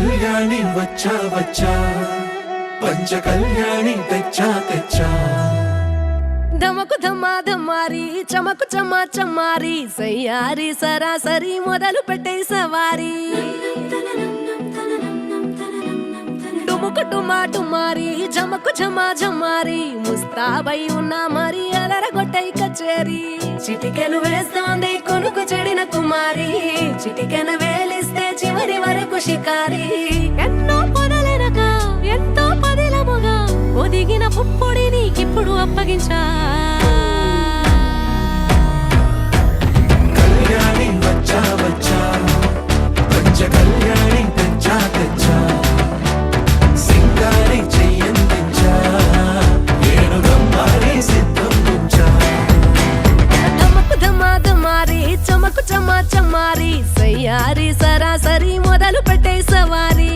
కళ్యాణి వచ్చా వచ్చా పంచ కళ్యాణి తెచ్చా తెచ్చా ధమకు ధమ్మా ధమ్మారి చమకు చమ్మా చమ్మారి సయ్యారి సరాసరి మొదలు పెట్టే సవారి డుముకు డుమా డుమారి జమకు ఝమా ఝమారి ముస్తాబై ఉన్నా మరి అలరగొట్టై కచేరి చిటికెలు వేస్తోంది కొనుకు చెడిన కుమారి చిటికెన వేలిస్తే చివరి వరకు షికారి ఎన్నో పొదలెనక ఎంతో పదిలముగా ఒదిగిన పుప్పొడి నీకిప్పుడు అప్పగించా కళ్యాణి వచ్చా వచ్చా పంచ కళ్యాణి తెచ్చా తెచ్చా సింగారి చెయ్యందించా ఏడు గమ్మారి సిద్ధం ఉంచా ధమకు ధమా ధమారి చమకు చమ్మా చమ్మారి సయ్యారి సరాసరి మొదలు పెట్టే సవారి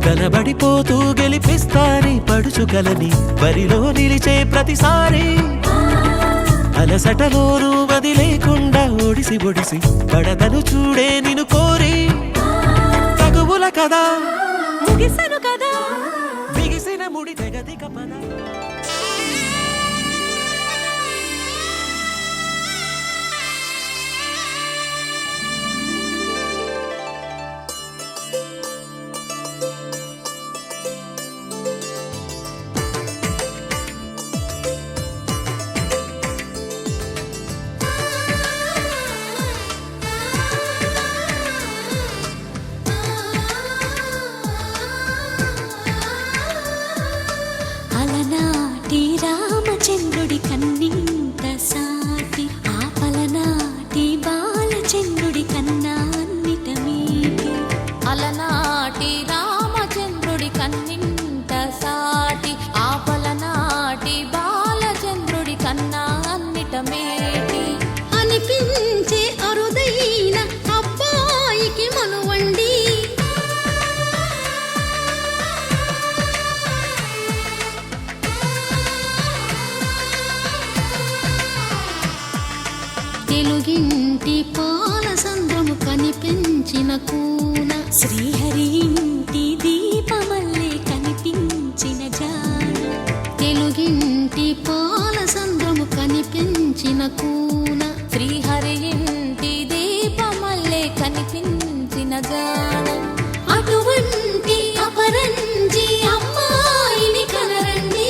కనబడిపోతూ గెలిపిస్తాని పడుచుకలని బరిలో నిలిచే ప్రతిసారి అలసటలోనూ వదిలేకుండా ఒడిసి ఒడిసి పడదను చూడే నిన్ను కోరి తగువుల కదా ముగిసను కదా బిగిసిన ముడి తెగదిక పద అలనాటి రామచంద్రుడి కన్నింత సాటి ఆపలనాటి బాలచంద్రుడి కన్నా అన్నిట మీటి అలనాటి రామచంద్రుడి కన్నింత సాటి ఆపలనాటి బాలచంద్రుడి కన్నా అన్నిట మేటి అనిపించే అరుదైన అబ్బాయికి మనువండి తెలుగింటి పాల సంద్రము కనిపించిన కూన శ్రీహరి ఇంటి దీపమల్లే కనిపించిన జాన తెలుగింటి పాల సంద్రము కనిపించిన కూన శ్రీహరి ఇంటి దీపమల్లే కనిపించిన జాన అటువంటి అపరంజి అమ్మాయిని కనరండి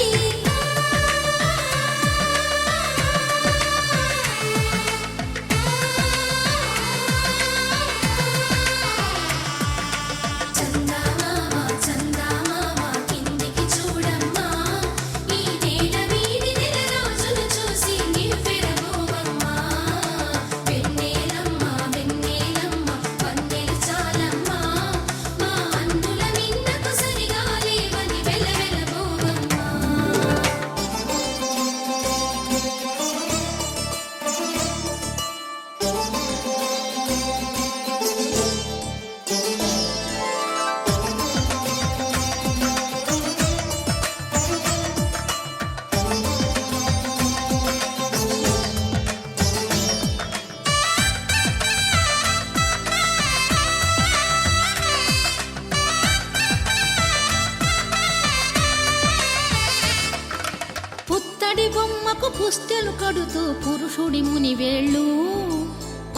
పుస్తడి బొమ్మకు పుస్తెలు కడుతూ పురుషుడి ముని వేళ్ళు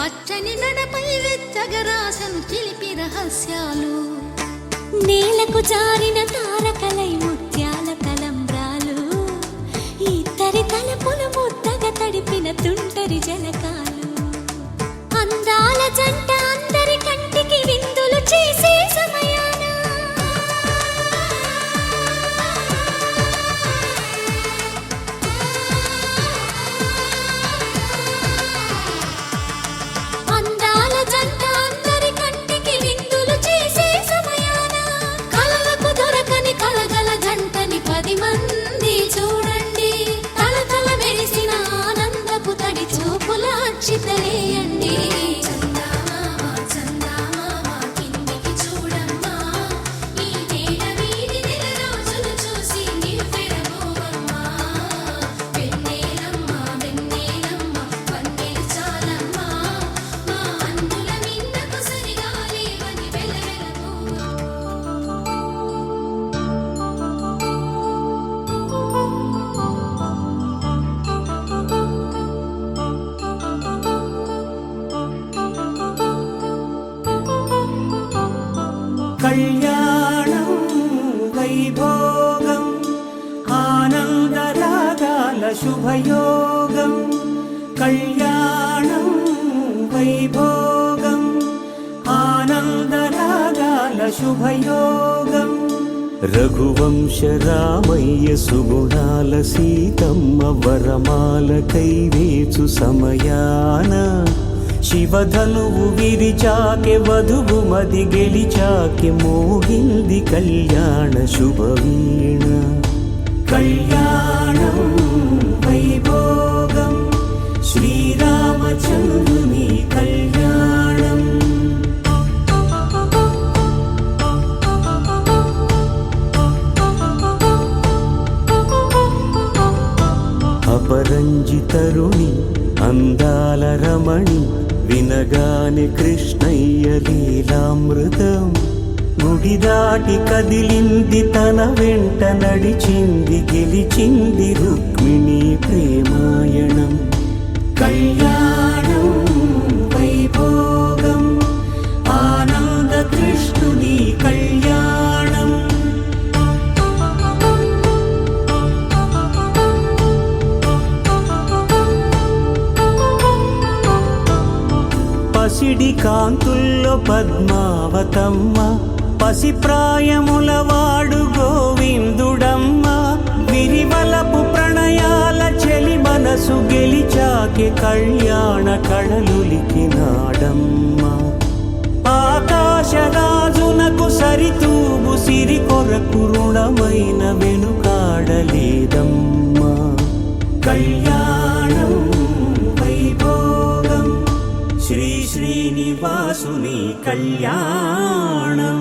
పచ్చని నడపై వెచ్చగరాసను చిలిపి రహస్యాలు నేలకు జారిన తారకలై ముత్యాల తలంబ్రాలు ఇద్దరి తలపులు ముద్దగా తడిపిన తుంటరి జలకాలు అందాల జంట అందరి కంటికి విందులు చేసే సమయాన అందాల జంట అందరి కంటికి విందులు చేసే సమయాన కలలకు దొరకని కలగల జంటని 10 మంది చూడండి తలతల మెరిసిన ఆనందపు తడి చూపుల అక్షితలేయండి కళ్యాణం వైభోగం ఆనందరాగాల శుభయోగం కళ్యాణం వైభోగం ఆనందరాగాల శుభయోగం రఘువంశ రామయ్య సుగుణాల సీతమ్మ వరమాల కైవేచు సమయాన శివధనువు విరిచాకె వధువు మది గెలిచాకె మోగింది కళ్యాణ శుభవీణ కళ్యాణం వైభోగం శ్రీరామచంద్రుని కళ్యాణం అపరంజి తరుణి అందాల రమణి వినగానే కృష్ణయ్య లీలామృతం గుడి దాటి కదిలింది తన వెంట నడిచింది గెలిచింది రుక్మిణి ప్రేమాయణం కళ్యాణం వైభోగం ఆనంద కృష్ణుని కళ్యాణం పసిడి కాంతుల్లో పద్మావతమ్మ పసిప్రాయముల వాడు గోవిందుడమ్మ విరివలపు ప్రణయాల చెలి మనసు గెలిచాకె కళ్యాణ కళలులికినాడమ్మ ఆకాశరాజునకు సరితూగు సిరి కొరకు రుణమైన వెనుకాడలేదమ్మా కళ్యాణం వైభోగం శ్రీ శ్రీనివాసుని కళ్యాణం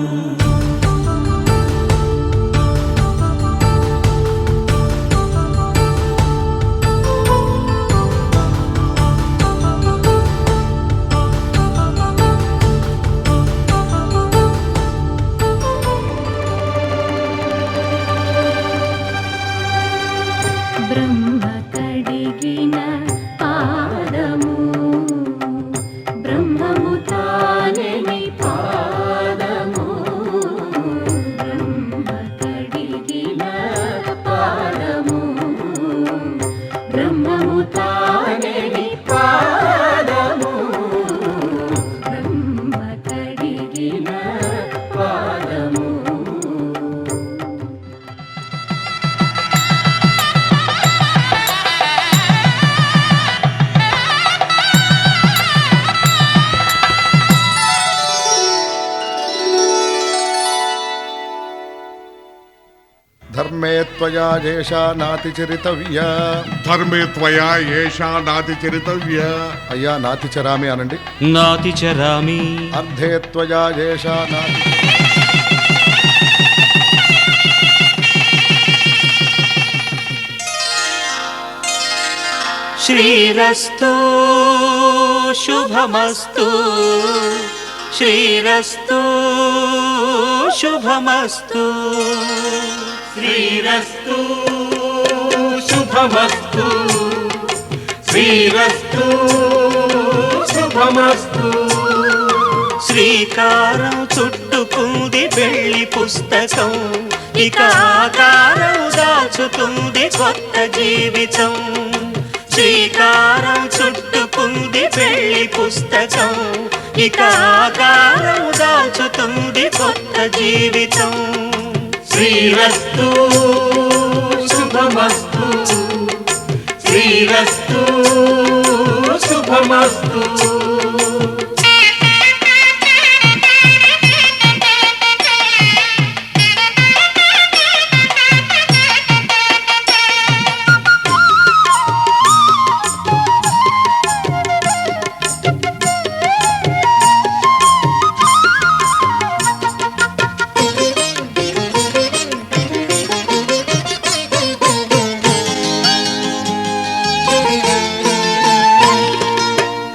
బ్రహ్మ కడిగిన పాదము బ్రహ్మము తానే పాదము బ్రహ్మ కడిగిన పాదము బ్రహ్మము తానే పాదము బ్రహ్మ కడిగిన పాదము ధర్మే త్వయా ఏషా నాతిచరితవ్యా ధర్మే త్వయా ఏషా నాతిచరితవ్యా అయ్యా నాతిచరామి అనండి నాతిచరామి అర్ధే త్వయా ఏషా నాతి శ్రీరస్తు శుభమస్తు శ్రీరస్తు శుభమస్తు శ్రీరస్తు శుభమస్తు శ్రీరస్తు శుభ శుభమస్తు శ్రీకారం చుట్టుకుంది పెళ్లి పుస్తకం, ఇక ఆకారం దాచుతుంది కొత్త జీవితం. శ్రీకారం చుట్టుకుంది పెళ్లి పుస్తకం, ఇక ఆకారం దాచుతుంది కొత్త జీవితం. శ్రీరస్తు శుభమస్తు శ్రీరస్తు శుభమస్తు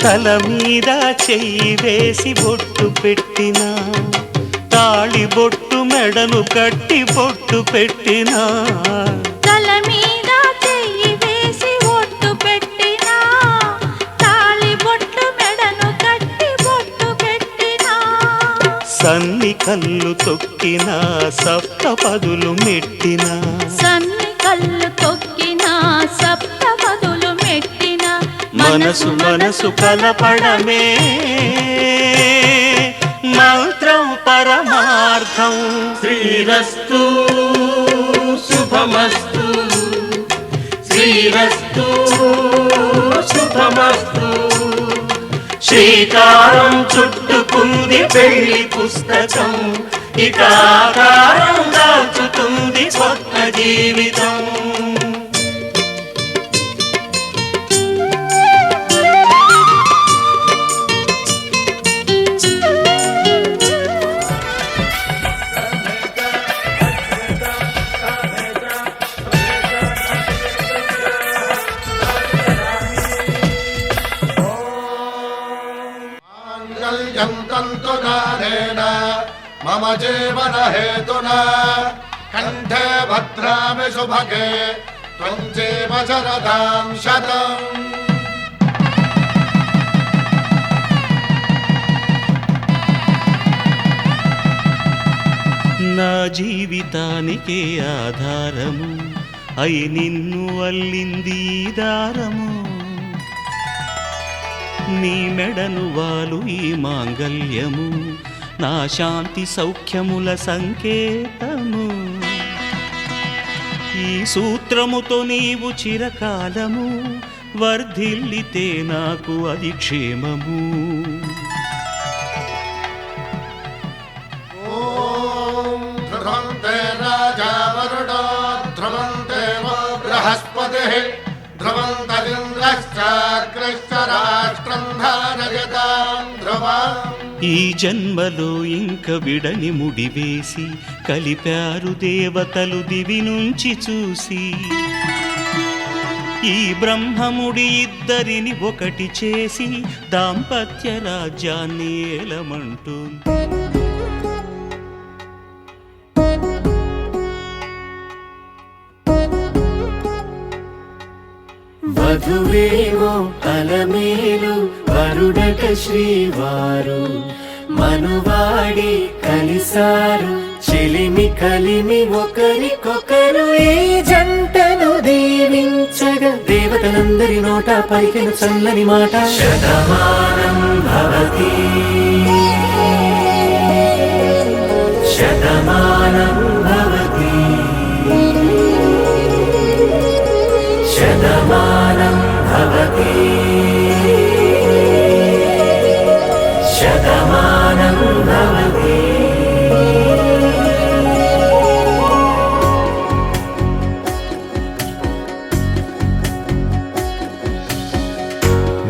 తల మీద చెయ్యి వేసి బొట్టు పెట్టినా, తాళి బొట్టు మెడను కట్టి బొట్టు పెట్టినా. తల మీద చెయ్యి వేసి బొట్టు పెట్టినా, తాళి బొట్టు మెడను కట్టి బొట్టు పెట్టినా. సన్ని కళ్ళు తొక్కినా, సప్త పదులు మెట్టినా. సన్ని కళ్ళు తొక్కినా, సప్త పదులు మెట్టినా. మనసు మనసు కలపడమే మంత్రం పరమార్థం. శ్రీరస్తు శుభమస్తు శ్రీరస్తు శుభమస్తు శ్రీకారం చుట్టుకుంది పెళ్లి పుస్తకం, ఇక ఆకారం దాచుతుంది కొత్త జీవితం. మాంగళ్యం తంతునానేన మమ జీవన హేతునా కంఠే భద్రామి శుభగే త్వం జీవ శరదాం శతం. నా జీవితానికే ఆధారము అయి నిన్ను అల్లింది ఈ దారము. నీ మెడను వాలు ఈ మాంగల్యము, నా శాంతి సౌఖ్యముల సంకేతము. ఈ సూత్రముతో నీవు చిరకాలము వర్ధిల్లితే నాకు అది క్షేమము. ఓం ధ్రువంతే రాజా వరుడో ధ్రువంతే వో బృహస్పతిః ధ్రువంతరింద్రశ్చాగ్రశ్చ రాష్ట్రం ధారయతాం ధ్రువం. ఈ జన్మలో ఇంక విడని ముడివేసి కలిపారు దేవతలు దివి నుంచి చూసి. ఈ బ్రహ్మముడి ఇద్దరిని ఒకటి చేసి దాంపత్య రాజ్యాన్ని ఏలమంటుంది. వధువేమో అలమేలు వరుడట శ్రీవారు మనువాడి కలిసారు చెలిమి కలిమి ఒకరికొకరు ఈ జంటను దీవించగా దేవతలందరి నోట పలికిన చల్లని మాట శతమానం భవతి శతమానం భవతి శతమానం భవతి శతమానం భవతి.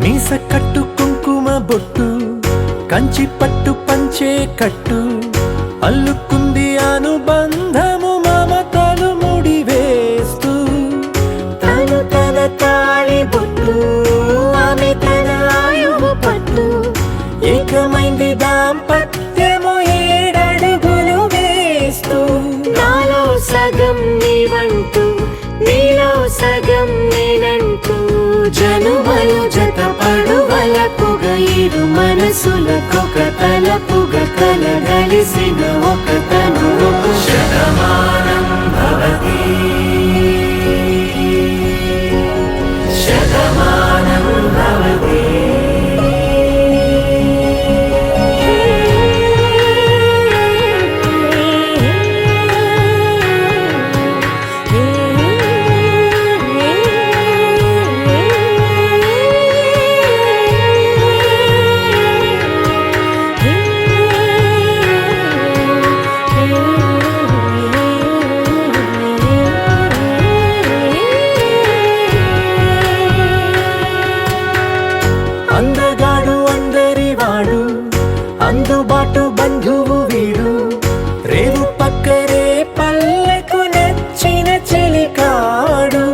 మీస కట్టు కుంకుమ బొట్టు కంచి పట్టు పంచే కట్టు అల్లుకుంది అనుబంధము మమతలు ముడివేస్తూ తను తన తాళి బొట్టు ఆమె తన ఆయువు పట్టు ఏకమైంది దాంపత్యము 7 అడుగులు వేస్తూ నాలో సగం నీవంటూ నీలో సగం నేనంటూ జనుమలు జతపడువలపుగ ఇరు మనసులకొక తలపుగ కలగలిసిన ఒక తను శతమానం భవతి శతమానం భవతి అందగాడు అందరివాడు అందుబాటు బంధువు వీడు రేవు పక్కరే పల్లెకు నచ్చిన చెలికాడు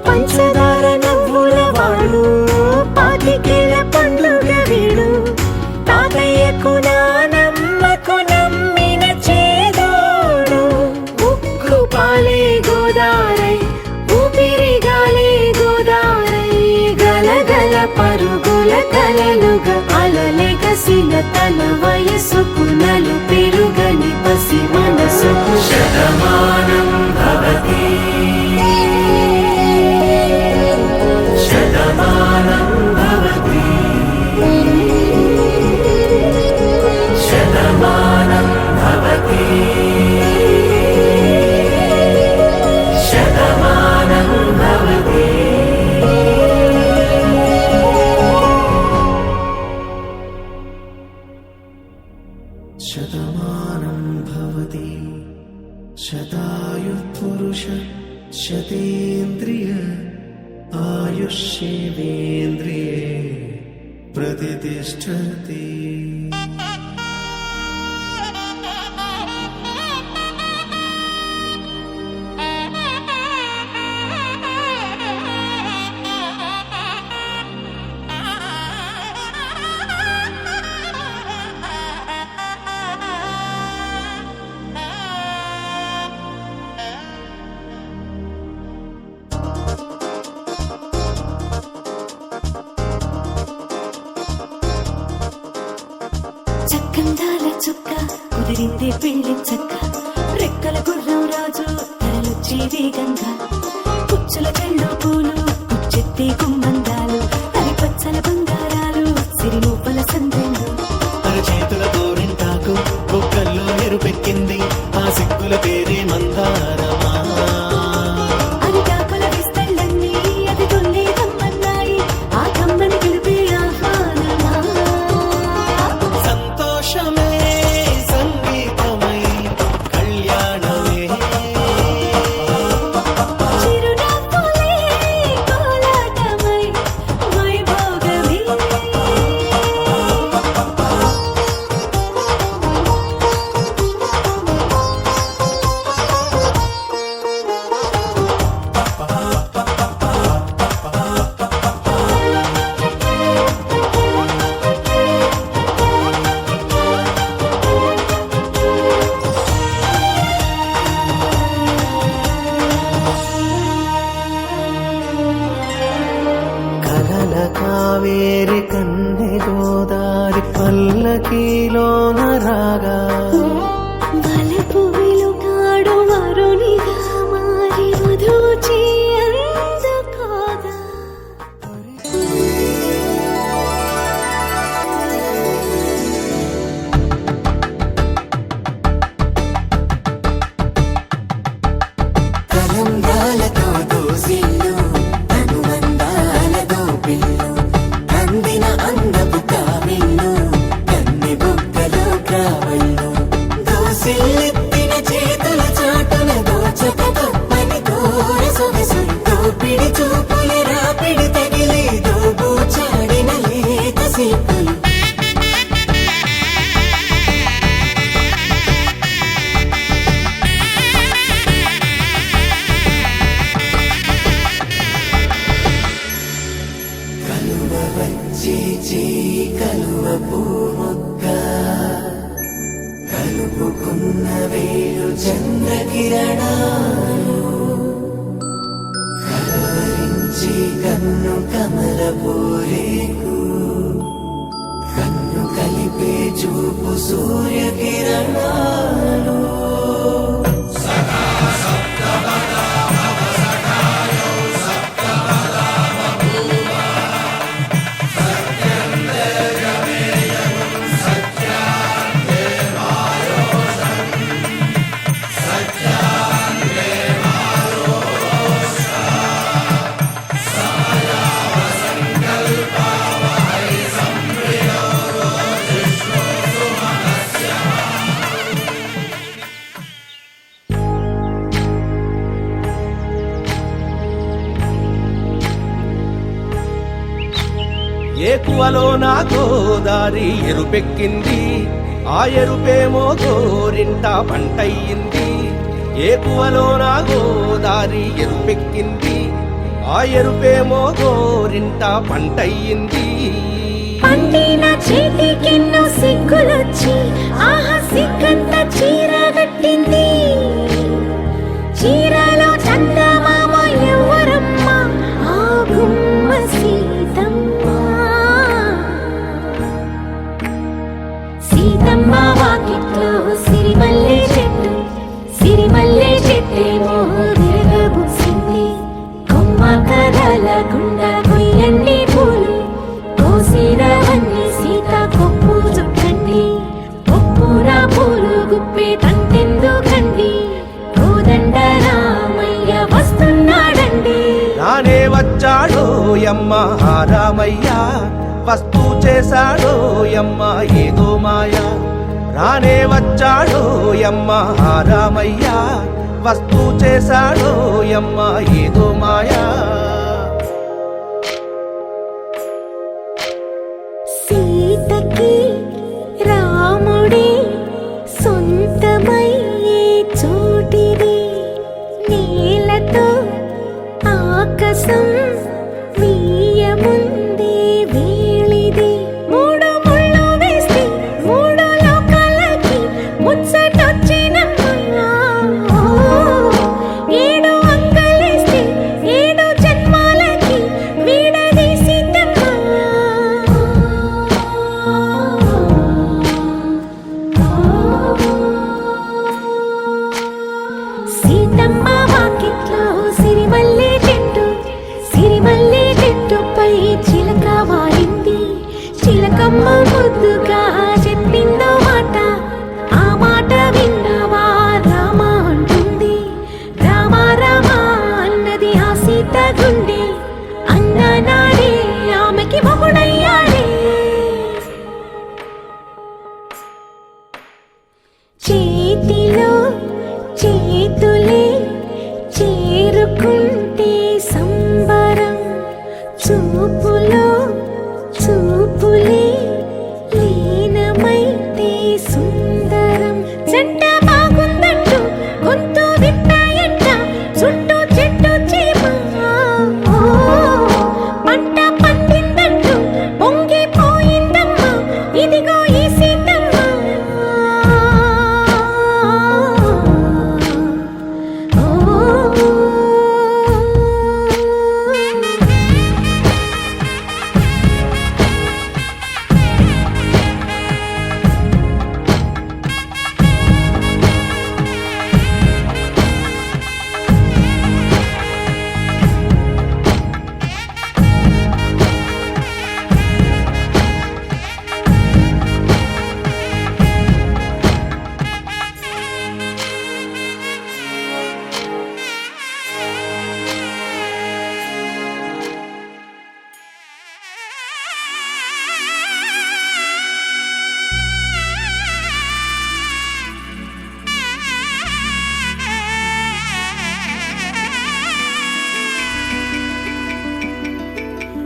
పంచదార నవ్వుల వాడు పాతికేల పండుగ వీడు తాతయ్యకు నానమ్మకు నమ్మిన చేదోడు ఉక్కు పాలే గోదారై ఊపిరి గాలే గోదారై గలగల పరుగుల కలలుగా అలలెగసిన తన వయసుకు నలు పెరుగని పసి మనసుకు శతమానం భవతి శతమానం భవతి శతమానం భవతి శతమానం భవతి శతమానం భవతి శతాయు పురుష శతేంద్రియ ఆయుష్యేంద్రియే ప్రతిష్టతి చక్కందాల చుక్క కుదిరింది పెళ్లి చక్క రెక్కల గుర్రం రాజు తరలొచ్చి వేగంగా పుచ్చుల చెళ్ళు పూలు పుచ్చెత్తి గుమ్మందాలు అరి పచ్చల బంగారాలు సిరిమూపల సందెండు చేతుల గోరింటాకు బొక్కల్లో ఎరుపెక్కింది ఆ సిగ్గుల పేరే మందారమా అరిటాకుల విస్తళ్ళన్నీ అది తొల్లి కమ్మన్నాయి ఆ కమ్మని పిలిపి ఆహ్వానమా సంతోషమే సంగీతమై కళ్యాణమే చిరునవ్వులే కోలాటమై వైభోగమే కలల కావేరి కన్నె గోదారి పల్లకీలోన రాగా వలపు వెలుగాడు వరునిగా మారి వధూచి అందుకోగా కలంగాలతో దోసిల్లు అనుబంధాలతో పిల్లు అందిన అందపు కావిల్లు కన్ని బుక్కలో గ్రావళ్ళు దోసిల్లెత్తిన చేతుల చాటున దోచక తప్పని దూర సొగసు దోపిడి చూపుల రాపిడి తగిలి దోబూచాడిన లేత సీకులు కలువ వచ్చి కలువ పూమొక్క కలుపుకున్న వేలు చంద్రకిరణాలు కలవరించి కన్ను కన్ను కమలపూరేకు కన్ను కలిపే చూపు సూర్యకిరణాలు ఏకువలో నా గోదారి ఎరుపెక్కింది ఆ ఎరుపేమో గోరింట పంటయ్యింది ఏకువలో నా గోదారి ఎరుపెక్కింది ఆ ఎరుపేమో గోరింట పంటయ్యింది పండిన చేతికెన్నో సిగ్గులొచ్చి ఆహా సిగ్గంత చీర కట్టింది చీరలో చందమామ ఎవరమ్మ ఆ గుమ్మ సీతమ్మ సీతమ్మ వాకిట్లో సిరిమల్లె చెట్టేమో విరగబూసింది కొమ్మ కదలకుండా కొయ్యండి పూలు కోసిరవన్నీ సీత కొప్పు చుట్టండి కొప్పురా పూలు గుప్పే తంతెందుకండి కోదండ రామయ్య వస్తున్నాడండి రానే వచ్చాడో యమ్మ రామయ్య వస్తూ చేశాడో యమ్మ ఏదో మాయా రానే వచ్చాడో యమ్మ రామయ్య వస్తూ చేశాడో యమ్మ ఏదో మాయా సీతకి రాముడే సొంతమయ్యే చోటిది నేలతో ఆకాశం వీయముందే వేళిది మూడు ముళ్ళు వేస్తే మూడు లోకాలకి ముచ్చటొచ్చినమ్మా ఏడు అంగలేస్తే ఏడు జన్మాలకి సీతమ్మ వాకిట్లో సిరిమల్లె చెట్టుపై చిలక వాలింది చిలకమ్మ ముద్దుగా చెప్పిందో మాట ఆ మాట విన్నవా రామ అంటుంది రామ రామ అన్నది ఆ సీత గుండె అన్ననాడే ఆమెకి మొగుడయ్యాడే చేతిలో చేతులే చేరుకుంటే సంబరం చూపులో చూపులే లీనమైతే సుందరం జంట బాగుందంటూ గొంతు విప్పాయంట చుట్టూ చెట్టు చీమ పంట పండిందంటూ పొంగిపోయిందమ్మా ఇదిగో ఈ సీతమ్మ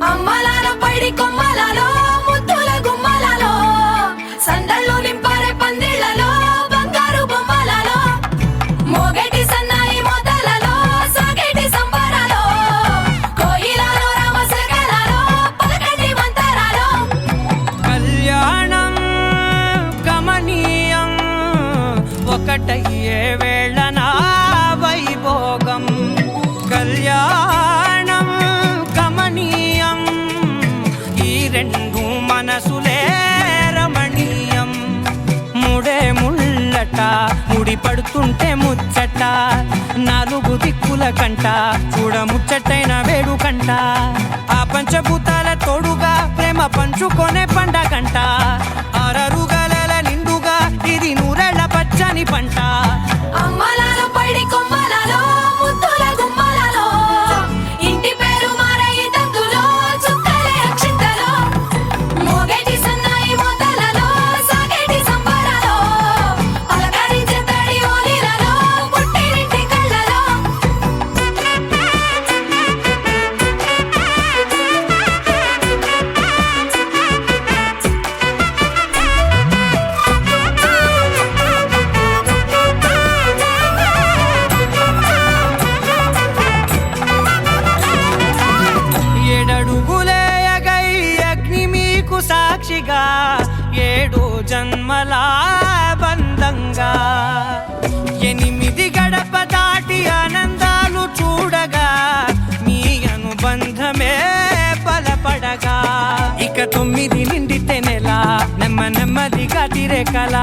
అమ్మలాల పైడి కొమ్మలలో ముద్దుల గుమ్మలలో సందళ్ళు నింపారే పందిళ్లలో బంగారు బొమ్మలలో మోగేటి సన్నాయి మోతలలో సాగేటి సంబరాలో కోయిలలో రామశకలలో పలకండి మంతరాలో కళ్యాణం గమనీయం ఒకటయ్యే వేళ నా వైభోగం కళ్యాణం గమనీయం జంట ముడి పడుతుంటే ముచ్చట నాలుగు దిక్కుల కంట చూడ ముచ్చటైన వేడుకంట ఆ పంచభూతాల తోడుగా ప్రేమ పంచుకొనే పండగంట ఆరరుగల నిండుగా ఇది నూరెళ్ళ పచ్చని పంట అమ్మలాలో పడి కొమ్మలలో ముద్దుల గుమ్మలలో ఇంటి పేరు మారయి తందులో చుక్కలే అక్షింతలో మోగేటి సన్నాయి మోతలలో సాగేటి సంబరాలో పలకరించే తడి ఓలిలలో పుట్టినింటి కళ్ళలో ఏడడుగులేయగై అగ్ని మీకు సాక్షిగా 7 జన్మల బంధంగా 8 గడప దాటి ఆనందాలు చూడగా మీ అనుబంధమే బలపడగా ఇక 9 నిండితే నెల నెమ్మదిగా తిరేకల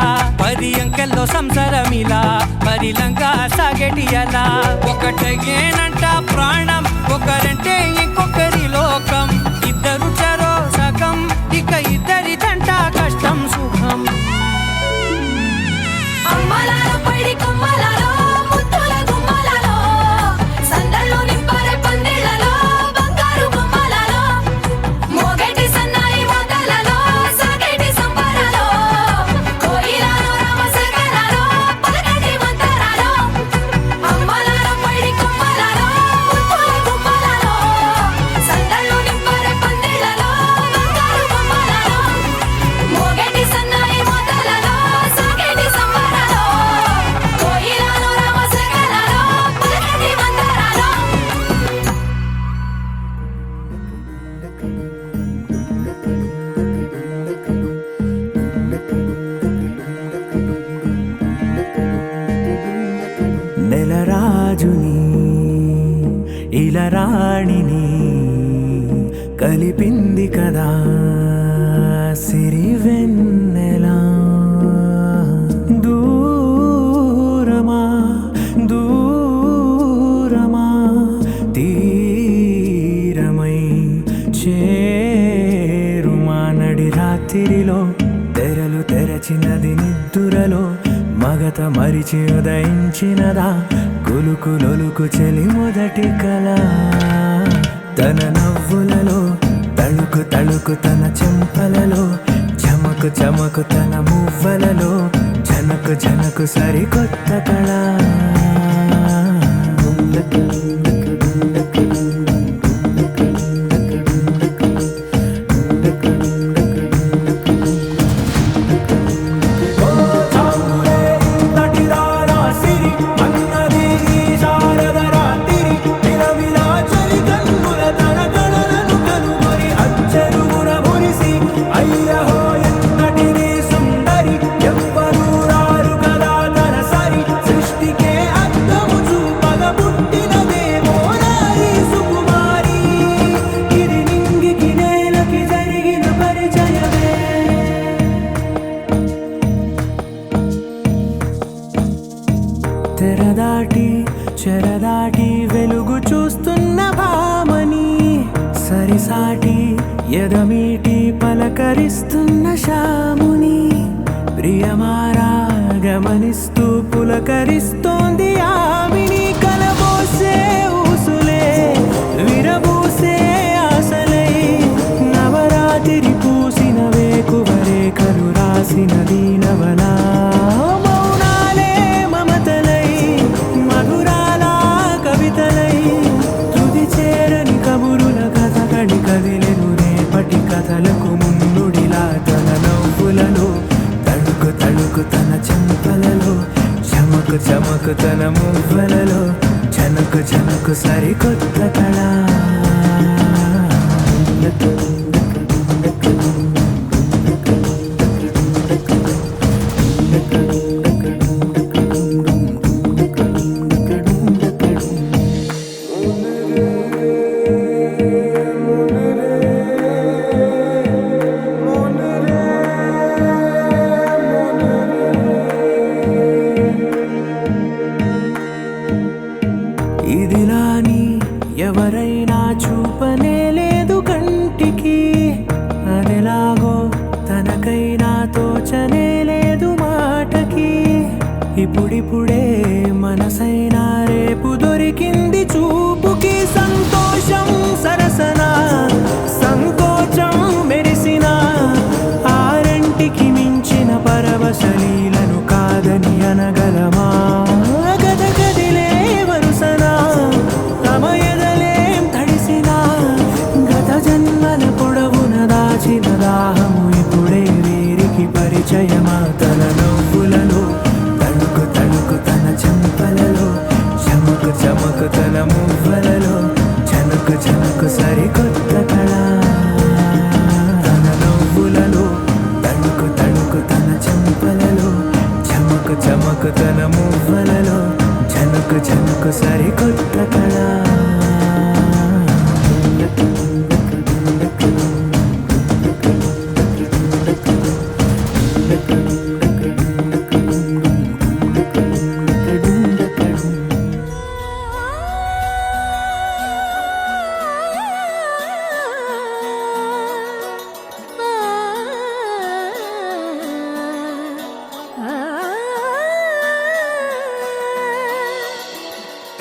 10 అంకెల్లో సంసారమిలా పరిలంగా సాగేటి అలా ఒకటేనంట ప్రాణం ఒకరంటే ఇంకొకరి లోకం ఇద్దరు చరో సగం ఇక ఇద్దరి దంట కష్టం సుఖం అమ్మలాలో పడి కొమ్మలలో ముద్దుల గుమ్మలలో సందళ్ళు నింపరే పందిళ్ళలో బంగారు బొమ్మలలో మోగేటి సన్నాయి మోతలలో సాగేటి సంబరాలో కోయిలలో రామశకలలో పలకటి మంతరాలో అమ్మలాలో పడి కొమ్మలలో ముద్దుల గుమ్మలలో సందళ్ళు నింపరే పందిళ్ళలో బంగారు బొమ్మలలో మోగేటి సన్నాయి మోతలలో సాగేటి సంబరాలో కోయిలలో రామశకలలో పలకటి మంతరాలో నెలరాజుని ఇలరాణిని కలిపింది కదా సిరివెన్నెలా దూరమా దూరమా తీరమై చేరుమా నడి రాత్రిలో తెరలు తెరచినది నిద్దురలో మగత మరిచి ఉదయించినదా కులుకులొలుకు చెలి మొదటి కళ తన నవ్వులలో తళుకు తళుకు తన చెంపలలో చమకు చమకు తన మువ్వలలో జనకు జనకు సరికొత్త కళ తెరదాటి చెరదాటి వెలుగు చూస్తున్న భామని సరిసాటి ఎదమీటి పలకరిస్తున్న శాముని ప్రియమారా గమనిస్తూ పులకరిస్తోంది ఆవిని కలబోసే ఊసులే విరబూసే ఆశలై నవరాత్రి పూసిన వేకువరేఖలు రాసిన దీనవనా మౌనాలే మమతలై మధురాల కవితలై తుది చేరని కబురుల కథ కడి కదిలెను రేపటి కథలకు ముందుడిలా తన నవ్వులలో తడుకు తడుకు తన చెంపలలో చమకు చమకు తన మువ్వలలో జనకు జనకు సరికొత్త కళ ఇప్పుడిప్పుడే మనసైనా రేపు దొరికింది చూపుకి సంతోషం సరసన సంకోచం మెరిసిన ఆరంటికి మించిన పరవశలీలను కాదని అనగలమా గద గదిలే వరుసన తమ ఎదలేం తడిసిన గత జన్మల పొడవున దాచిన దాహము ఇప్పుడే వీరికి పరిచయమా తన నవ్వులలో తణుకు తణుకు తన చెంపలలో చమకు చమకు తన మువ్వలలో చనుకు చనుకు సరికొత్త కళ తన నవ్వులలో తణుకు తణుకు తన చెంపలలో చమకు చమకు తన మువ్వలలో చనుకు చనుకు సరికొత్త కళ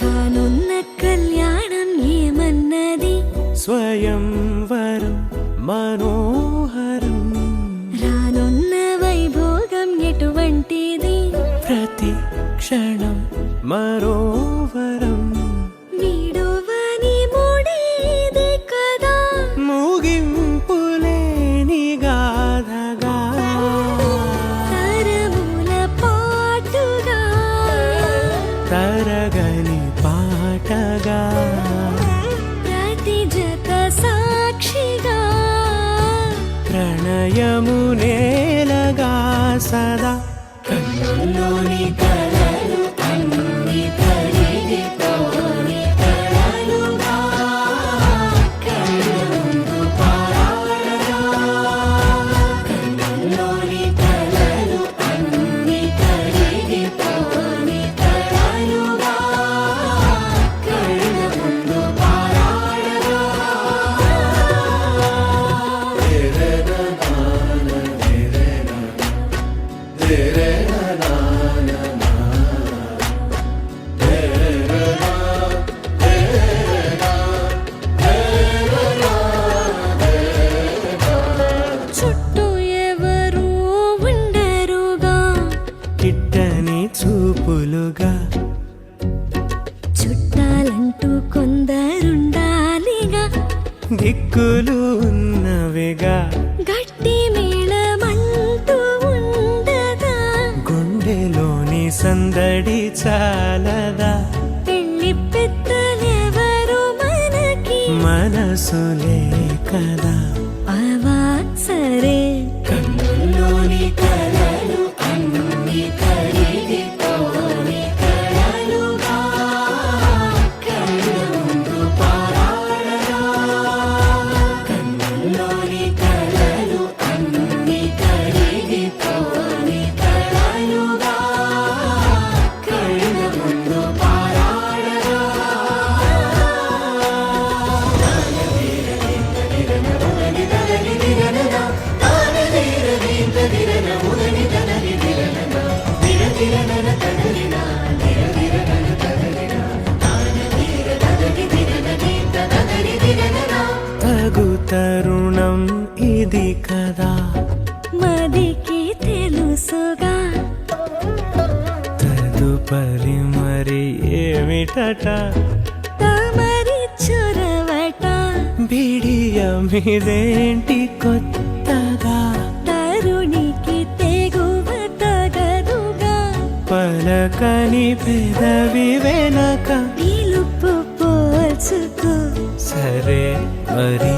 కానున్న కళ్యాణం ఏమన్నది స్వయంవరం మనోహరం రానున్న వైభోగం ఎటువంటిది ప్రతి క్షణం మరోవరం వీడువని మూడేది కదా ముగింపులేని గాథగా తరముల పాటుగా తరగని పాటగా ప్రతి జత సాక్షిగా ప్రణయము నేలగా సదా కన్నుల్లోని కలలు అన్ని కరిగిపోని కలలుగా కళ్ళముందు పారాడగా కన్నుల్లోని కలలు అన్ని కరిగిపోని కలలుగా కళ్ళముందు పారాడగా చుట్టూ ఎవరు ఉండరుగా కిట్టని చూపులుగా చుట్టాలంటూ కొందరుండాలిగా దిక్కులు ఉన్నవిగా గట్టి మేళమంటూ ఉండగా గుండెలోని సందడి చాలదా పెళ్లి పెద్దలెవరు మనకి మనసులే కదా అవా సరే కన్నుల్లోని కలలు అన్ని కరిగిపోని కలలుగా కళ్ళముందు పారాడగా కన్నుల్లోని కలలు అన్ని కరిగిపోని కలలుగా కళ్ళముందు పారాడగా తగు తరుణం ఇది కదా మదికి తెలుసుగా తదుపరి మరి ఏమిటట తమరి చొరవట బిడియమిదేంటి కొత్తగా తరుణికి తెగువ తగదుగా పలకని పెదవి వెనక పిలుపు పోల్చుకో సరే మరి